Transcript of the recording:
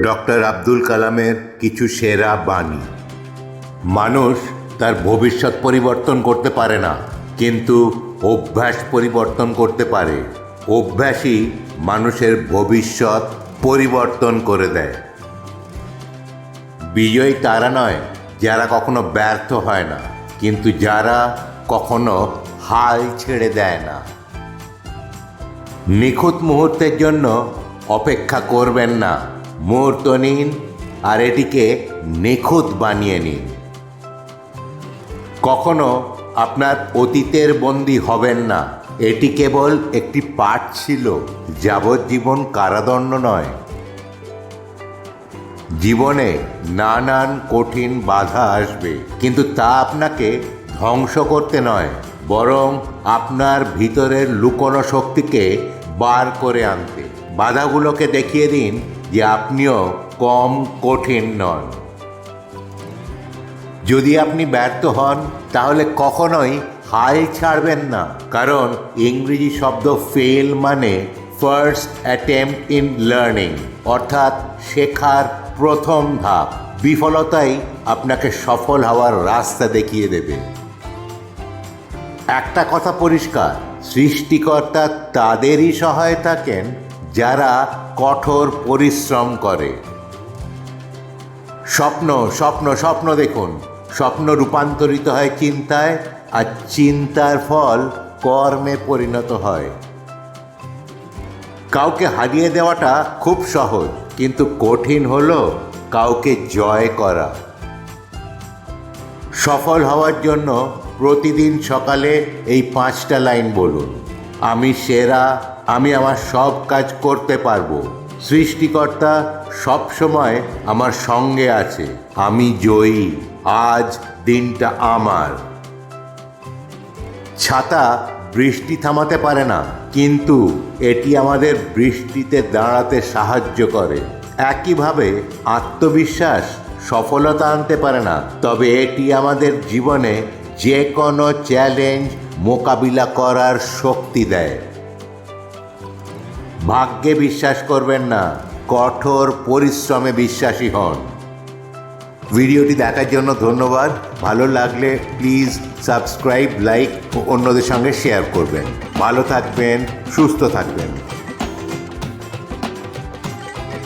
Doctor Abdul কালামের কিছু সেরা বাণী। মানুষ তার ভবিষ্যৎ পরিবর্তন করতে পারে না, কিন্তু অভ্যাস পরিবর্তন করতে পারে। অভ্যাসই মানুষের ভবিষ্যৎ পরিবর্তন করে দেয়। বিজয়ী তারা নয় যারা কখনো ব্যর্থ হয় না, কিন্তু যারা কখনো হাল ছেড়ে দেয় না। নিখুঁত মুহূর্তের জন্য অপেক্ষা করবেন না, মুহূর্ত নিন আর এটিকে নিখুঁত বানিয়ে নিন। কখনো আপনার অতীতের বন্দী হবেন না, এটি কেবল একটি পাঠ ছিল, যাবজ্জীবন কারাদণ্ড নয়। জীবনে নানান কঠিন বাধা আসবে, কিন্তু তা আপনাকে ধ্বংস করতে নয়, বরং আপনার ভিতরের লুকোনো শক্তিকে বার করে আনতে। বাধাগুলোকে দেখিয়ে দিন যে আপনিও কম কঠিন নন। যদি আপনি ব্যর্থ হন, তাহলে কখনোই হাল ছাড়বেন না, কারণ ইংরেজি শব্দ ফেল মানে ফার্স্ট অ্যাটেম্প্ট ইন লার্নিং, অর্থাৎ শেখার প্রথম ধাপ। বিফলতাই আপনাকে সফল হওয়ার রাস্তা দেখিয়ে দেবে। একটা কথা পরিষ্কার, সৃষ্টিকর্তা তাদেরই সহায় থাকেন যারা কঠোর পরিশ্রম করে। স্বপ্ন স্বপ্ন স্বপ্ন দেখুন, স্বপ্ন রূপান্তরিত হয় চিন্তায়, আর চিন্তার ফল কর্মে পরিণত হয়। কাউকে হারিয়ে দেওয়াটা খুব সহজ, কিন্তু কঠিন হলো কাউকে জয় করা। সফল হওয়ার জন্য প্রতিদিন সকালে এই 5টা লাইন বলুন। আমি সেরা, আমি আমার সব কাজ করতে পারবো, সৃষ্টিকর্তা সবসময় আমার সঙ্গে আছে, আমি জয়ী, আজ দিনটা আমার। ছাতা বৃষ্টি থামাতে পারে না, কিন্তু এটি আমাদের বৃষ্টিতে দাঁড়াতে সাহায্য করে। একইভাবে আত্মবিশ্বাস সফলতা আনতে পারে না, তবে এটি আমাদের জীবনে যে কোনো চ্যালেঞ্জ মোকাবিলা করার শক্তি দেয়। ভাগ্যে বিশ্বাস করবেন না, কঠোর পরিশ্রমে বিশ্বাসী হন। ভিডিওটি দেখার জন্য ধন্যবাদ। ভালো লাগলে প্লিজ সাবস্ক্রাইব, লাইক ও অন্যদের সঙ্গে শেয়ার করবেন। ভালো থাকবেন, সুস্থ থাকবেন।